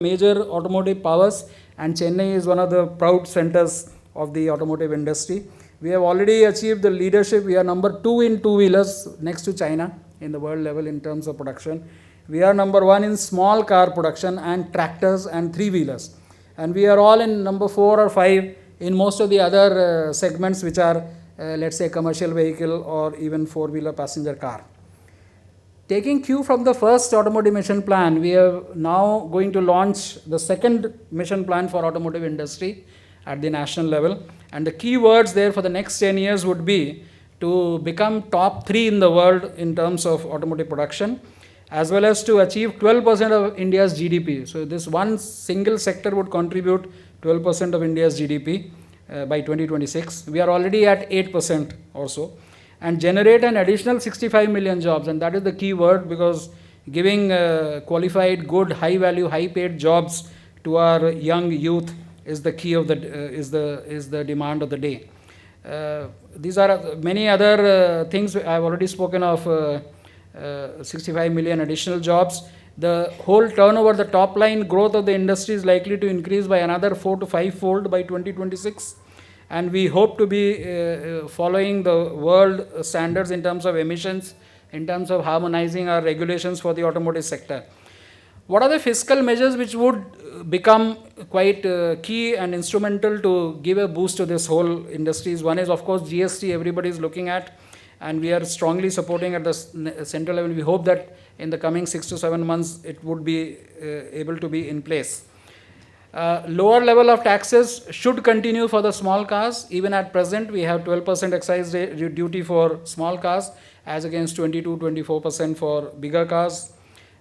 major automotive powers, and Chennai is one of the proud centers of the automotive industry. We have already achieved the leadership. We are number 2 in two-wheelers next to China in the world level in terms of production. We are number 1 in small car production and tractors and three-wheelers. And we are all in number 4 or 5 in most of the other segments which are, let's say, commercial vehicle or even four-wheeler passenger car. Taking cue from the first automotive mission plan, we are now going to launch the second mission plan for automotive industry at the national level. And the key words there for the next 10 years would be to become top 3 in the world in terms of automotive production, as well as to achieve 12% of India's GDP. So this one single sector would contribute 12% of India's GDP by 2026. We are already at 8% or so. And generate an additional 65 million jobs, and that is the key word, because giving qualified, good, high value, high paid jobs to our young youth is the key of the is the demand of the day. These are many other things. I've already spoken of 65 million additional jobs. The whole turnover, the top line growth of the industry is likely to increase by another 4 to 5 fold by 2026. And we hope to be following the world standards in terms of emissions, in terms of harmonizing our regulations for the automotive sector. What are the fiscal measures which would become quite key and instrumental to give a boost to this whole industries? One is, of course, GST everybody is looking at, and we are strongly supporting at the central level. We hope that in the coming 6 to 7 months it would be able to be in place. Lower level of taxes should continue for the small cars. Even at present, we have 12% excise duty for small cars as against 22-24% for bigger cars.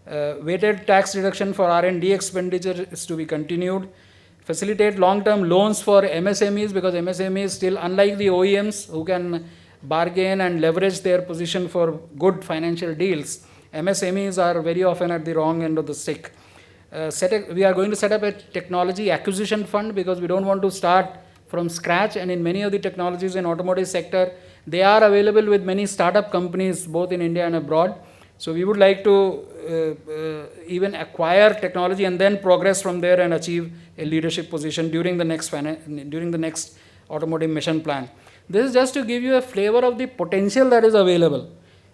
Weighted tax reduction for R&D expenditure is to be continued. Facilitate long-term loans for MSMEs, because MSMEs still, unlike the OEMs who can bargain and leverage their position for good financial deals, MSMEs are very often at the wrong end of the stick. We are going to set up a technology acquisition fund, because we don't want to start from scratch, and in many of the technologies in automotive sector, they are available with many startup companies both in India and abroad. So we would like to even acquire technology and then progress from there and achieve a leadership position during the next automotive mission plan. This is just to give you a flavor of the potential that is available.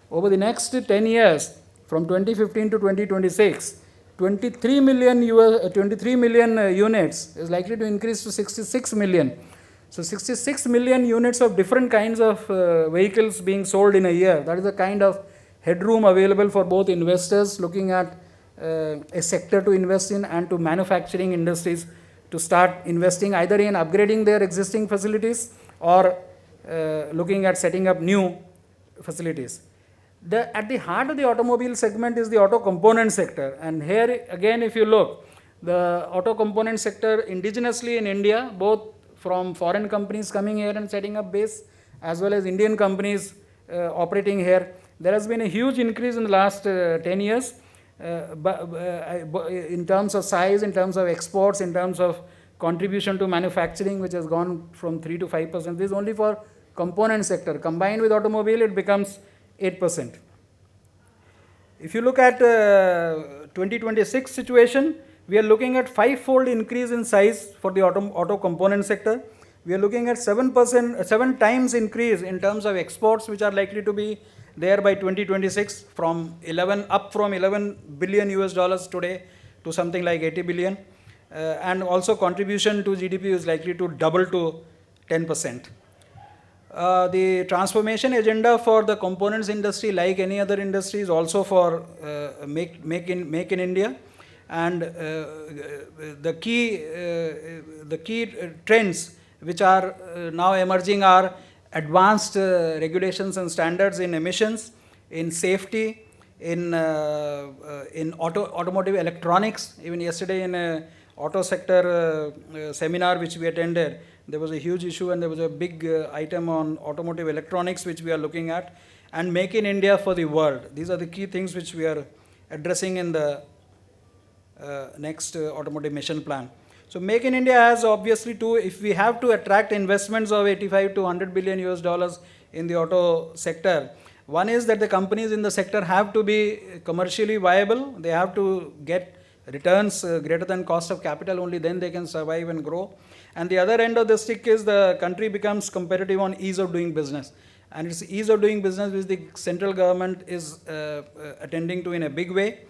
Over the next 10 years, from 2015 to 2026, 23 million units is likely to increase to 66 million. So 66 million units of different kinds of vehicles being sold in a year. That is the kind of headroom available for both investors looking at a sector to invest in, and to manufacturing industries to start investing either in upgrading their existing facilities or looking at setting up new facilities. At the heart of the automobile segment is the auto component sector, and here again, if you look, the auto component sector indigenously in India, both from foreign companies coming here and setting up base, as well as Indian companies operating here, there has been a huge increase in the last 10 years in terms of size, in terms of exports, in terms of contribution to manufacturing, which has gone from 3 to 5%. This is only for component sector. Combined with automobile, it becomes 8%. If you look at 2026 situation, we are looking at 5-fold increase in size for the auto component sector. We are looking at 7 times increase in terms of exports, which are likely to be there by 2026, up from 11 billion US dollars today to something like 80 billion. And also contribution to GDP is likely to double to 10%. The transformation agenda for the components industry, like any other industry, is also for make in India. And the key trends which are now emerging are advanced regulations and standards in emissions, in safety, in automotive electronics. Even yesterday in a auto sector seminar which we attended, there was a huge issue, and there was a big item on automotive electronics which we are looking at, and make in India for the world. These are the key things which we are addressing in the next automotive mission plan. So make in India has obviously if we have to attract investments of 85 to 100 billion US dollars in the auto sector, one is that the companies in the sector have to be commercially viable. They have to get returns greater than cost of capital, only then they can survive and grow. And the other end of the stick is the country becomes competitive on ease of doing business. And it's ease of doing business which the central government is attending to in a big way.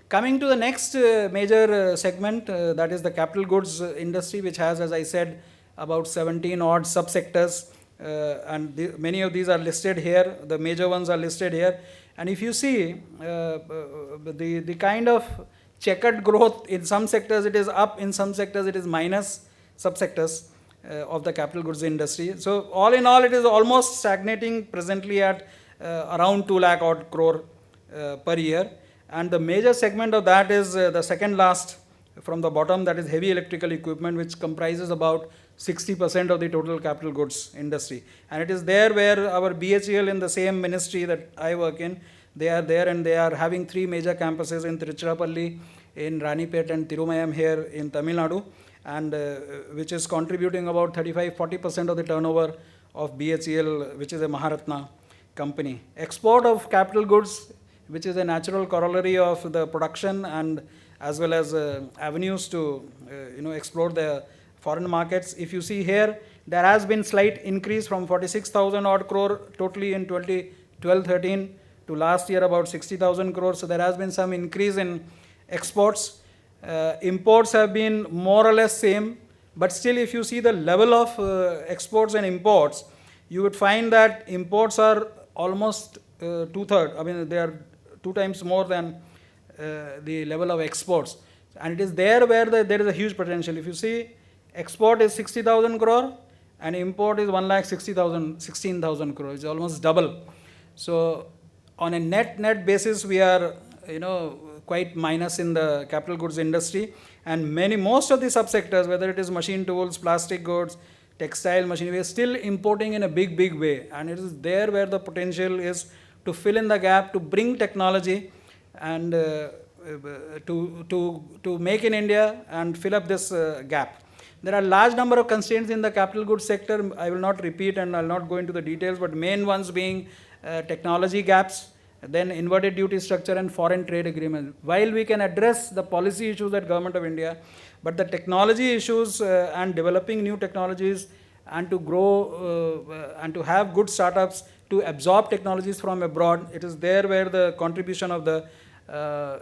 Coming to the next major segment, that is the capital goods industry, which has, as I said, about 17 odd subsectors, and many of these are listed here. The major ones are listed here. And if you see the kind of checkered growth, in some sectors it is up, in some sectors it is minus subsectors of the capital goods industry. So all in all, it is almost stagnating presently at around 2 lakh odd crore per year. And the major segment of that is the second last from the bottom, that is heavy electrical equipment, which comprises about 60% of the total capital goods industry. And it is there where our BHEL, in the same ministry that I work in, they are there, and they are having 3 major campuses in Tiruchirappalli, in Ranipet and Tirumayam here in Tamil Nadu, and which is contributing about 35-40% of the turnover of BHEL, which is a Maharatna company. Export of capital goods, which is a natural corollary of the production and as well as avenues to explore the foreign markets. If you see here, there has been slight increase from 46,000 odd crore totally in 2012-13 to last year about 60,000 crores. So there has been some increase in exports. Imports have been more or less same, but still if you see the level of exports and imports, you would find that imports are almost 2/3. I mean, they are 2 times more than the level of exports. And it is there where there is a huge potential. If you see, export is 60,000 crore and import is 16,000 crore. It's almost double. So on a net basis, we are quite minus in the capital goods industry, and most of the subsectors, whether it is machine tools, plastic goods, textile machinery, we are still importing in a big way, and it is there where the potential is to fill in the gap, to bring technology and to make in India and fill up this gap. There are large number of constraints in the capital goods sector. I will not repeat and I will not go into the details, but main ones being technology gaps, then inverted duty structure and foreign trade agreement. While we can address the policy issues at Government of India, but the technology issues and developing new technologies and to grow and to have good startups to absorb technologies from abroad, it is there where the contribution of the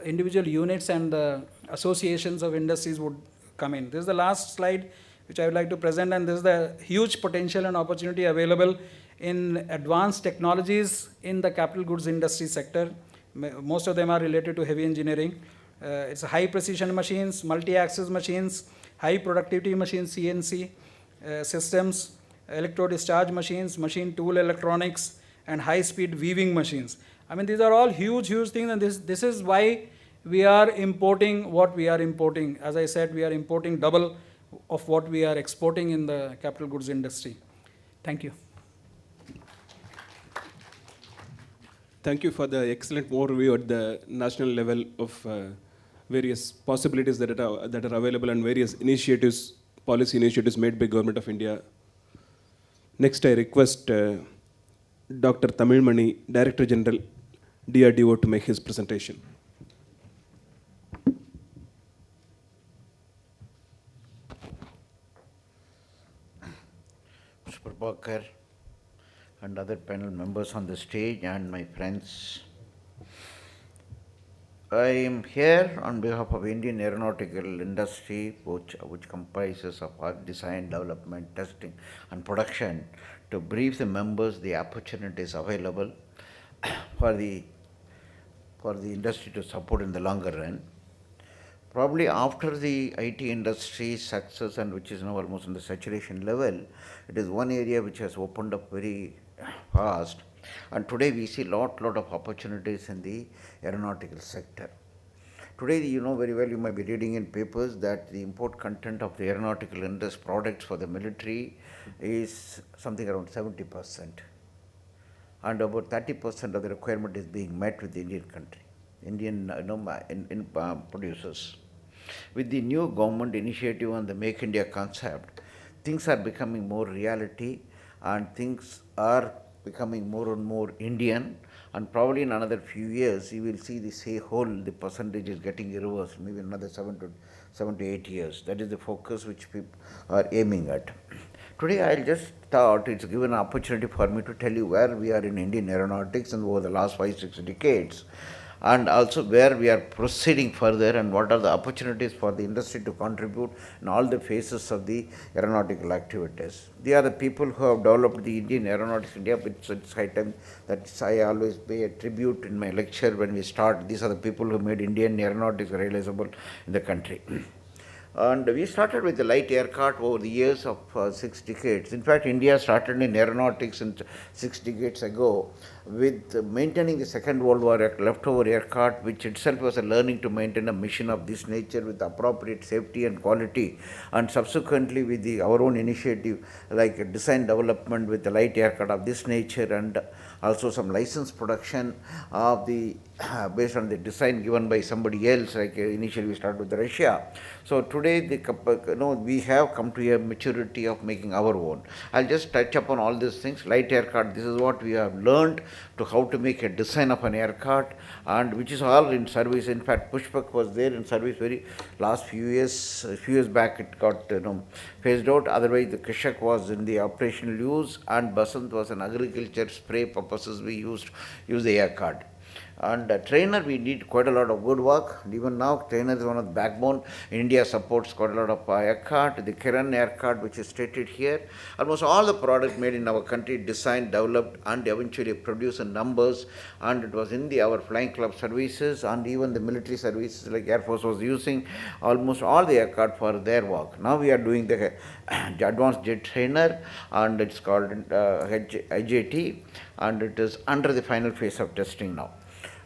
individual units and the associations of industries would come in. This is the last slide which I would like to present, and this is the huge potential and opportunity available in advanced technologies in the capital goods industry sector. Most of them are related to heavy engineering. It's high precision machines, multi-axis machines, high productivity machines, CNC systems, electro-discharge machines, machine tool electronics, and high-speed weaving machines. I mean, these are all huge things, and this is why we are importing what we are importing. As I said, we are importing double of what we are exporting in the capital goods industry. Thank you. Thank you for the excellent overview at the national level of various possibilities that are available and various initiatives, policy initiatives made by Government of India. Next, I request Dr. Tamil Mani, Director General, DRDO, to make his presentation. Mr. Prabhakar and other panel members on the stage and my friends, I am here on behalf of Indian aeronautical industry, which comprises of art, design, development, testing and production, to brief the members the opportunities available for the industry to support in the longer run. Probably after the IT industry success, and which is now almost on the saturation level, it is one area which has opened up very fast, and today we see lot of opportunities in the aeronautical sector. Today, you know very well, you might be reading in papers that the import content of the aeronautical industry products for the military is something around 70%, and about 30% of the requirement is being met with the Indian producers. With the new government initiative on the Make India concept, things are becoming more reality and things are becoming more and more Indian, and probably in another few years you will see the percentage is getting reversed, maybe another 7 to 8 years. That is the focus which people are aiming at. Today I just thought it's given an opportunity for me to tell you where we are in Indian aeronautics and over the last 5-6 decades, and also where we are proceeding further and what are the opportunities for the industry to contribute in all the phases of the aeronautical activities. They are the people who have developed the Indian Aeronautics India. It's high time that I always pay a tribute in my lecture when we start. These are the people who made Indian aeronautics realizable in the country. And we started with the light aircraft over the years of 6 decades. In fact, India started in aeronautics 6 decades ago with maintaining the Second World War leftover aircraft, which itself was a learning to maintain a mission of this nature with appropriate safety and quality. And subsequently, with our own initiative, like design development with the light aircraft of this nature, and also some license production of the based on the design given by somebody else, like initially we started with Russia. So today we have come to a maturity of making our own. I'll just touch upon all these things. Light aircraft, this is what we have learned to how to make a design of an aircraft, and which is all in service. In fact, Pushpak was there in service very last few years. A few years back it got phased out. Otherwise the Krishak was in the operational use, and Basant was an agriculture spray purposes we use the aircraft. And trainer, we did quite a lot of good work. Even now, trainer is one of the backbone. India supports quite a lot of aircraft. The Kiran aircraft, which is stated here, almost all the products made in our country, designed, developed, and eventually produced in numbers. And it was in our flying club services and even the military services, like Air Force was using almost all the aircraft for their work. Now we are doing the advanced jet trainer, and it's called IJT, and it is under the final phase of testing now.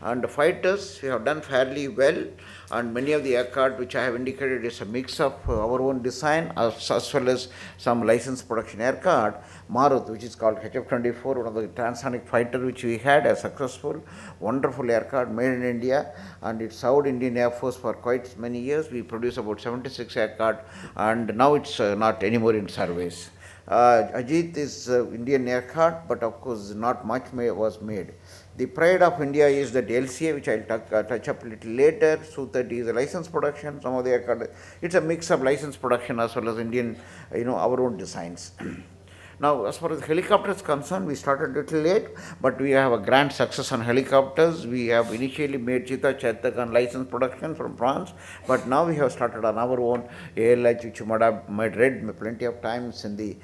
And the fighters, we have done fairly well, and many of the aircraft which I have indicated is a mix of our own design as well as some licensed production aircraft. Marut, which is called HF-24, one of the transonic fighter which we had, a successful, wonderful aircraft made in India, and it served Indian Air Force for quite many years. We produced about 76 aircraft, and now it's not anymore in service. Ajit is Indian aircraft, but of course not much was made. The pride of India is that LCA, which I'll touch up a little later. Su-30 is a license production. Some of the aircraft, it's a mix of license production as well as Indian, our own designs. Now, as far as helicopters is concerned, we started a little late, but we have a grand success on helicopters. We have initially made Cheetah, Chetak on license production from France, but now we have started on our own ALH, which you might have read plenty of times in the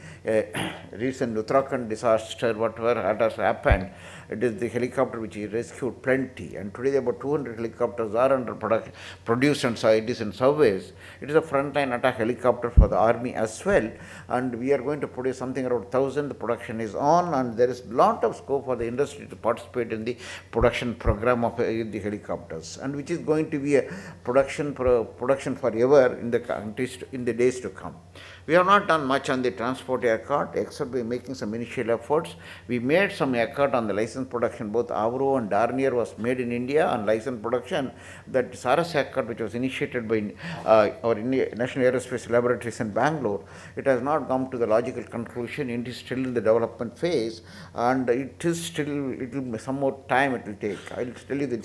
recent Uttarakhand disaster, whatever has happened. It is the helicopter which rescued plenty, and today about 200 helicopters are under produced and it is in service. It is a frontline attack helicopter for the army as well, and we are going to produce something around 1,000. The production is on, and there is a lot of scope for the industry to participate in the production program of the helicopters, and which is going to be a production forever in the days to come. We have not done much on the transport aircraft except by making some initial efforts. We made some aircraft on the license production. Both Avro and Dornier was made in India on license production. That Saras aircraft, which was initiated by our National Aerospace Laboratories in Bangalore, it has not come to the logical conclusion. It is still in the development phase, and it will some more time it will take. I will tell you the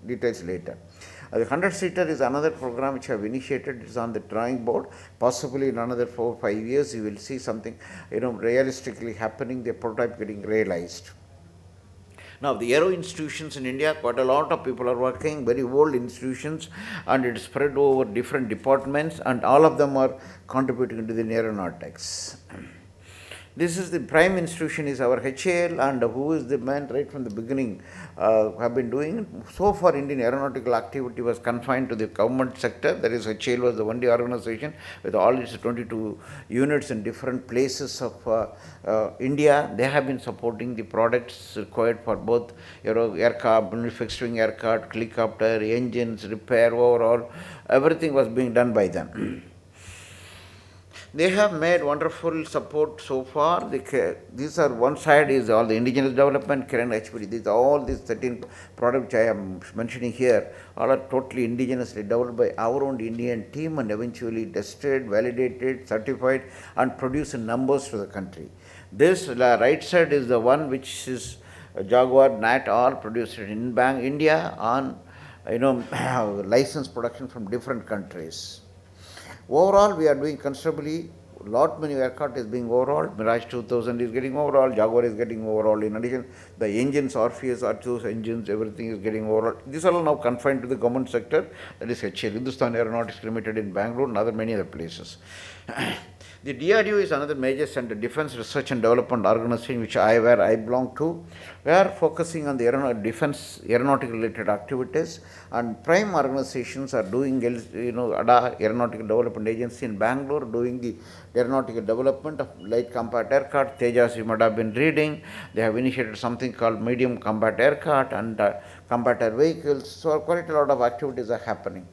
details later. The 100-seater is another program which I have initiated. It is on the drawing board. Possibly in another 4 or 5 years, you will see something, realistically happening, the prototype getting realized. Now, the aero institutions in India, quite a lot of people are working, very old institutions, and it is spread over different departments, and all of them are contributing to the aeronautics. This is the prime institution is our HAL, and who is the man right from the beginning have been doing. So far, Indian aeronautical activity was confined to the government sector. That is, HAL was the only organization with all its 22 units in different places of India. They have been supporting the products required for both aircraft, fixed wing aircraft, helicopter, engines, repair, overall. Everything was being done by them. They have made wonderful support so far. These are one side is all the indigenous development, Kiran HPD. All these 13 products which I am mentioning here, all are totally indigenously developed by our own Indian team and eventually tested, validated, certified, and produced in numbers to the country. This right side is the one which is Jaguar, Nat, all produced in India on licensed production from different countries. Overall, we are doing considerably. Lot many aircraft is being overhauled. Mirage 2000 is getting overhauled. Jaguar is getting overhauled. In addition, the engines, Orpheus, Arcturus engines, everything is getting overhauled. These are all now confined to the government sector. That is HAL, Hindustan Aeronautics Limited in Bangalore and other many other places. The DRDO is another major center, Defense Research and Development Organization, where I belong to. We are focusing on the defense aeronautical related activities, and prime organizations are doing, ADA, Aeronautical Development Agency in Bangalore, doing the aeronautical development of light combat aircraft. Tejas, you might have been reading. They have initiated something called medium combat aircraft and combat air vehicles. So quite a lot of activities are happening.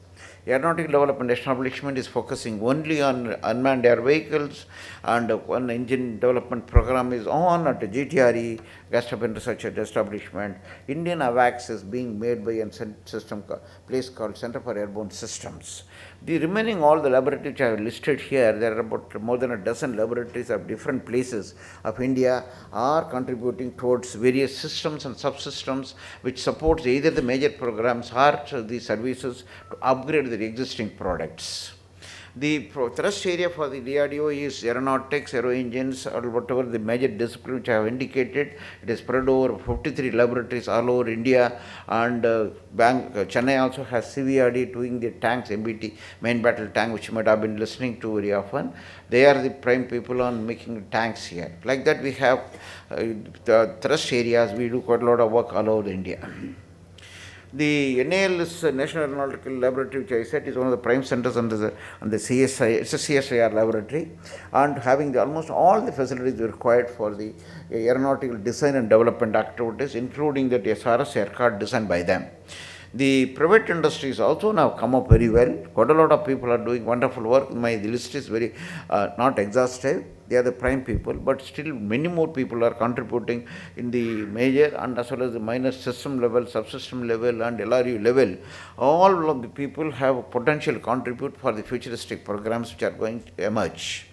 Aeronautical Development Establishment is focusing only on unmanned air vehicles, and one engine development program is on at the GTRE, Gas Turbine Research Establishment. Indian AWACS is being made by a place called Center for Airborne Systems. The remaining all the laboratories which I have listed here, there are about more than a dozen laboratories of different places of India are contributing towards various systems and subsystems which supports either the major programs or the services to upgrade the existing products. The thrust area for the DRDO is aeronautics, aero engines, or whatever the major discipline which I have indicated. It is spread over 53 laboratories all over India, and Chennai also has CVRD doing the tanks, MBT, main battle tank, which you might have been listening to very often. They are the prime people on making tanks here. Like that, we have the thrust areas. We do quite a lot of work all over India. The NAL is National Aeronautical Laboratory, which I said is one of the prime centers under the CSI. It's a CSIR laboratory, and having almost all the facilities required for the aeronautical design and development activities, including the SRS aircraft designed by them. The private industries also now come up very well. Quite a lot of people are doing wonderful work. The list is very not exhaustive. They are the prime people, but still many more people are contributing in the major and as well as the minor system level, subsystem level and LRU level. All of the people have potential to contribute for the futuristic programs which are going to emerge.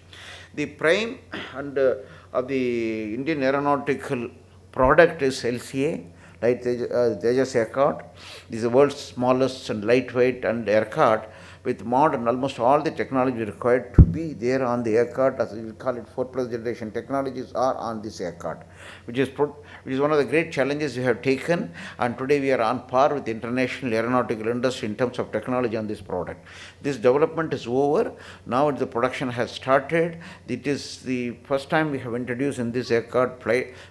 The prime and of the Indian aeronautical product is LCA, Light Tejas aircraft. This is the world's smallest and lightweight and aircraft with modern, almost all the technology required to be there on the aircraft, as we will call it, 4+ generation technologies are on this aircraft, which is one of the great challenges we have taken, and today we are on par with the international aeronautical industry in terms of technology on this product. This development is over. Now the production has started. It is the first time we have introduced in this aircraft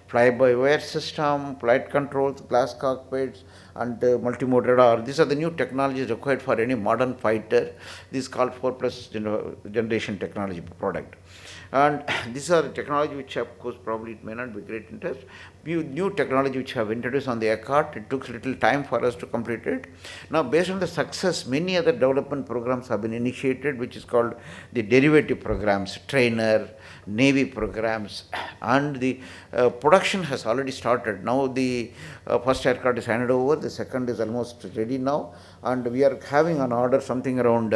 fly-by-wire system, flight controls, glass cockpits, and multimode radar. These are the new technologies required for any modern fighter. This is called 4+ generation technology product. And these are the technology which, of course, probably it may not be great interest. New technology which have introduced on the aircraft. It took a little time for us to complete it. Now, based on the success, many other development programs have been initiated, which is called the derivative programs, trainer, Navy programs, and the production has already started. Now the first aircraft is handed over, the second is almost ready now, and we are having an order something around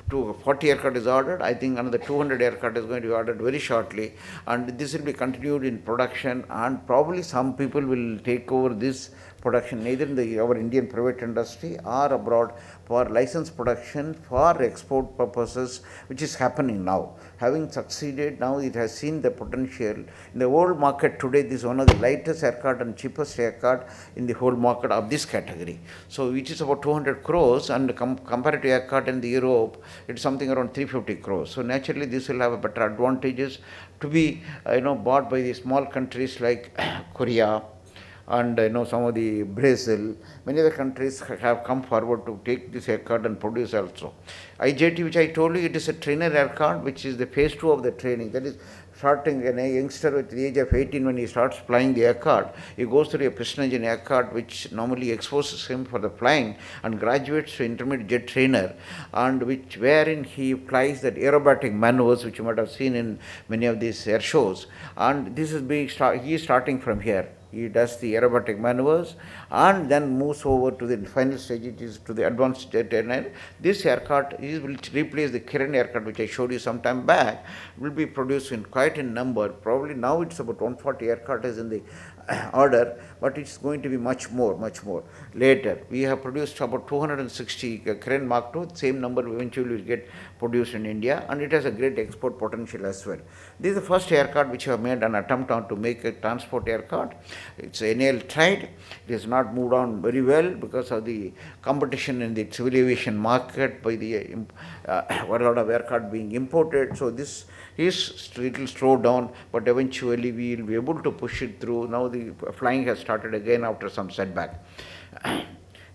40 aircraft is ordered. I think another 200 aircraft is going to be ordered very shortly, and this will be continued in production, and probably some people will take over this production either in our Indian private industry or abroad for license production for export purposes, which is happening now. Having succeeded, now it has seen the potential. In the world market today, this is one of the lightest aircraft and cheapest aircraft in the whole market of this category. So which is about 200 crores, and compared to aircraft in the Europe, it's something around 350 crores. So naturally, this will have a better advantages to be bought by the small countries like Korea, and some of the Brazil, many other countries have come forward to take this aircraft and produce also. IJT, which I told you, it is a trainer aircraft, which is the phase 2 of the training. That is, starting a youngster at the age of 18, when he starts flying the aircraft, he goes through a piston engine aircraft, which normally exposes him for the flying, and graduates to intermediate jet trainer, and wherein he flies that aerobatic maneuvers, which you might have seen in many of these air shows. And this is he is starting from here. He does the aerobatic maneuvers and then moves over to the final stage, it is to the advanced jet trainer. This aircraft will replace the Kiran aircraft, which I showed you some time back, will be produced in quite a number. Probably now it's about 140 aircraft is in the order, but it's going to be much more later. We have produced about 260 Crane Mark II, same number eventually will get produced in India, and it has a great export potential as well. This is the first aircraft which have made an attempt on to make a transport aircraft. It's NAL tried, it has not moved on very well because of the competition in the civil aviation market by the a lot of aircraft being imported. So this is little slowed down, but eventually we will be able to push it through. Now the flying has started again after some setback.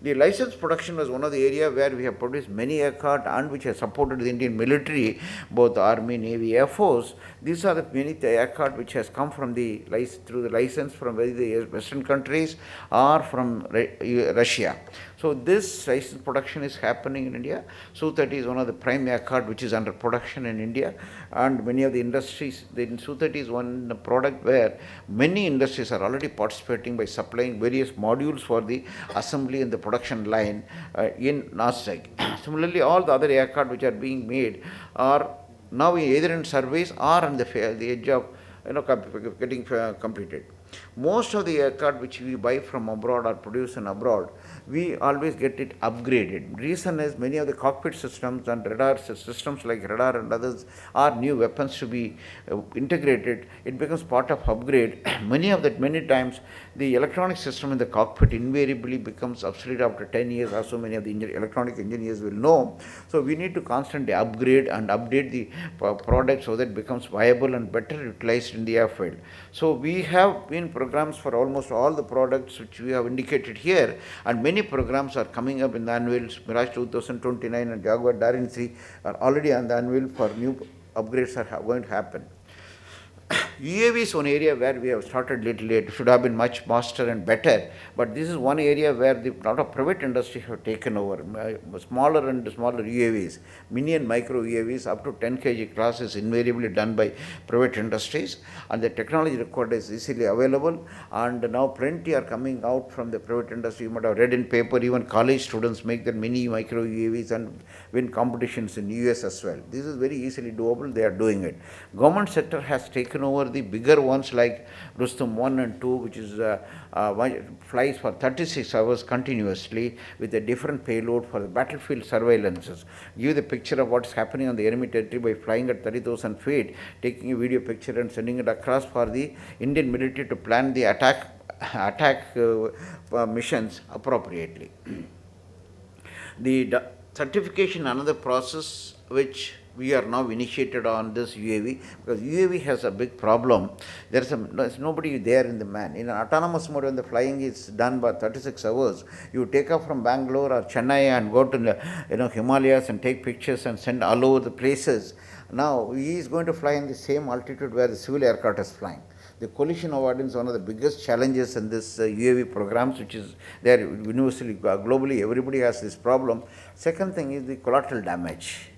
The licensed production was one of the areas where we have produced many aircraft and which has supported the Indian military, both Army, Navy, Air Force. These are the many aircraft which has come from through the license from either the Western countries or from Russia. So this license production is happening in India. Su-30 is one of the prime aircraft which is under production in India, and many of the industries, the Su-30 is one product where many industries are already participating by supplying various modules for the assembly and the production line in Nashik. Similarly, all the other aircraft which are being made are now either in service or on the edge of getting completed. Most of the aircraft which we buy from abroad or produce in abroad, we always get it upgraded. Reason is many of the cockpit systems and radar systems like radar and others are new weapons to be integrated. It becomes part of upgrade. Many times the electronic system in the cockpit invariably becomes obsolete after 10 years or so. Many of the electronic engineers will know. So we need to constantly upgrade and update the product so that it becomes viable and better utilized in the airfield. So we have been programs for almost all the products which we have indicated here, and many programs are coming up in the annuals. Mirage 2029 and Jaguar Daring 3 are already on the annual for new upgrades are going to happen. UAV is one area where we have started little late. It should have been much faster and better, but this is one area where the lot of private industry have taken over. Smaller and smaller UAVs, mini and micro UAVs up to 10 kg class is invariably done by private industries, and the technology required is easily available, and now plenty are coming out from the private industry. You might have read in paper, even college students make their mini micro UAVs and win competitions in US as well. This is very easily doable. They are doing it. Government sector has taken over the bigger ones like Rustum 1 and 2, which is flies for 36 hours continuously with a different payload for the battlefield surveillances. Give the picture of what's happening on the enemy territory by flying at 30,000 feet, taking a video picture and sending it across for the Indian military to plan the attack missions appropriately. The certification, another process which we are now initiated on this UAV, because UAV has a big problem. There's nobody there in the man. In an autonomous mode, when the flying is done by 36 hours, you take off from Bangalore or Chennai and go to the Himalayas and take pictures and send all over the places. Now he is going to fly in the same altitude where the civil aircraft is flying. The collision avoidance is one of the biggest challenges in this UAV programs, which is there universally, globally, everybody has this problem. Second thing is the collateral damage.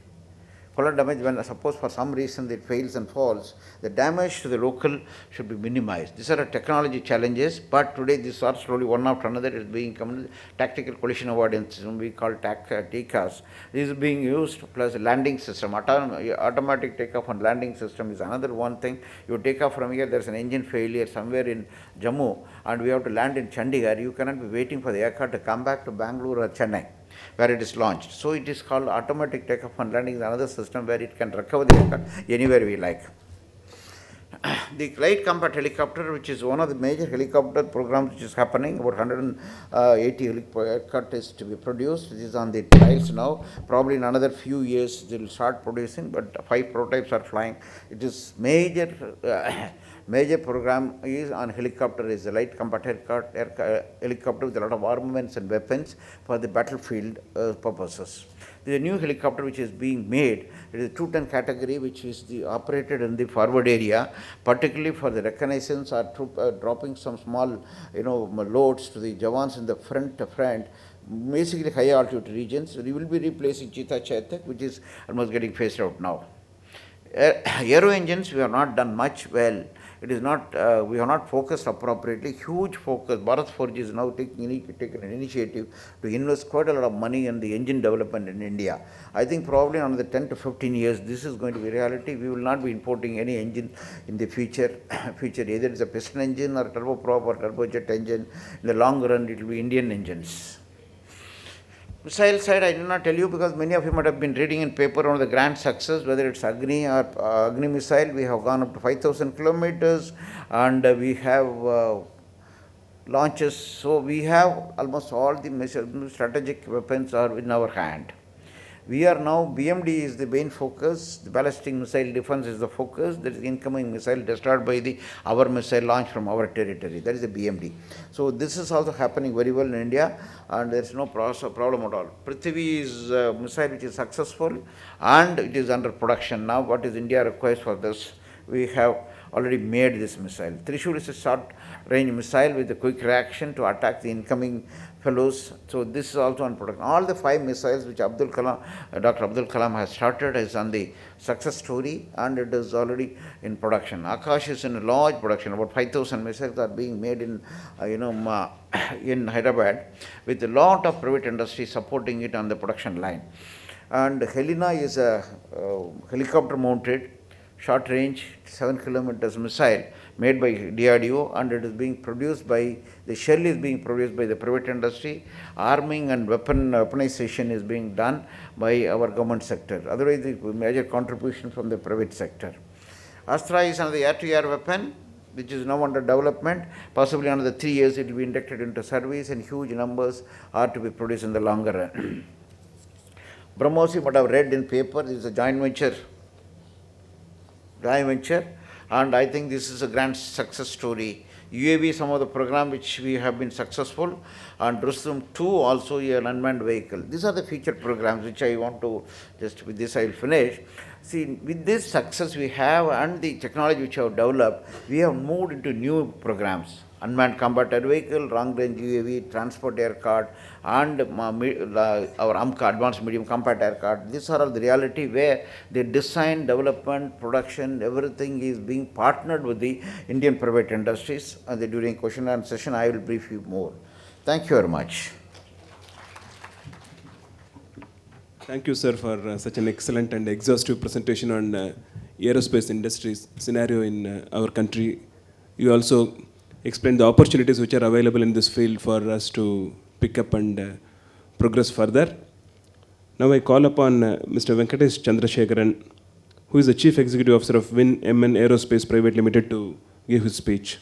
Collateral damage, when suppose for some reason it fails and falls, the damage to the local should be minimized. These are technology challenges, but today these are slowly one after another is being come. Tactical collision avoidance system we call TCAS. This is being used, plus landing system, automatic takeoff and landing system is another one thing. You take off from here, there is an engine failure somewhere in Jammu and we have to land in Chandigarh. You cannot be waiting for the aircraft to come back to Bangalore or Chennai, where it is launched. So it is called automatic takeoff and landing is another system where it can recover the aircraft anywhere we like. The Light Combat Helicopter, which is one of the major helicopter programs which is happening, about 180 aircraft is to be produced. This is on the trials now. Probably in another few years they will start producing, but 5 prototypes are flying. It is major program is on helicopter is the Light Combat Helicopter with a lot of armaments and weapons for the battlefield purposes. There is a new helicopter which is being made. It is a 2-ton category which is operated in the forward area, particularly for the reconnaissance or dropping some small loads to the Jawans in the front, basically high altitude regions. So we will be replacing Cheetah Chetak, which is almost getting phased out now. Aero engines, we have not done much well. It is not, we have not focused appropriately. Huge focus. Bharat Forge is now taking an initiative to invest quite a lot of money in the engine development in India. I think probably another 10 to 15 years, this is going to be reality. We will not be importing any engine in the future. Either it's a piston engine or turboprop or turbojet engine. In the long run, it will be Indian engines. Missile side, I did not tell you because many of you might have been reading in paper on the grand success, whether it's Agni or Agni missile. We have gone up to 5,000 kilometers and we have launches. So we have almost all the strategic weapons are in our hand. We are now, BMD is the main focus, the ballistic missile defense is the focus, there is incoming missile destroyed by our missile launched from our territory, that is the BMD. So this is also happening very well in India and there is no problem at all. Prithvi is a missile which is successful and it is under production now. What is India requires for this? We have already made this missile. Trishul is a short range missile with a quick reaction to attack the incoming fellows. So this is also on production. All the 5 missiles which Dr. Abdul Kalam has started is on the success story and it is already in production. Akash is in a large production. About 5,000 missiles are being made in in Hyderabad with a lot of private industry supporting it on the production line. And Helena is a helicopter mounted short range 7 kilometers missile made by DRDO and it is being produced by, the shell is being produced by the private industry. Arming and weaponization is being done by our government sector. Otherwise, the major contribution from the private sector. Astra is another air-to-air weapon which is now under development. Possibly another 3 years it will be inducted into service and huge numbers are to be produced in the longer run. BrahMos, you might have read in paper, this is a joint venture, and I think this is a grand success story. UAV, some of the program which we have been successful, and Rustum 2 also an unmanned vehicle. These are the future programs which I want to, just with this I will finish. See, with this success we have and the technology which we have developed, we have moved into new programs. Unmanned combat air vehicle, long range UAV, transport aircraft, and our AMCA, advanced medium combat aircraft. These are all the reality where the design, development, production, everything is being partnered with the Indian private industries. And during question and answer session, I will brief you more. Thank you very much. Thank you, sir, for such an excellent and exhaustive presentation on aerospace industry's scenario in our country. You also explained the opportunities which are available in this field for us to pick up and progress further. Now I call upon Mr. Venkatesh Chandrasekharan, who is the Chief Executive Officer of WIN MN Aerospace Private Limited, to give his speech.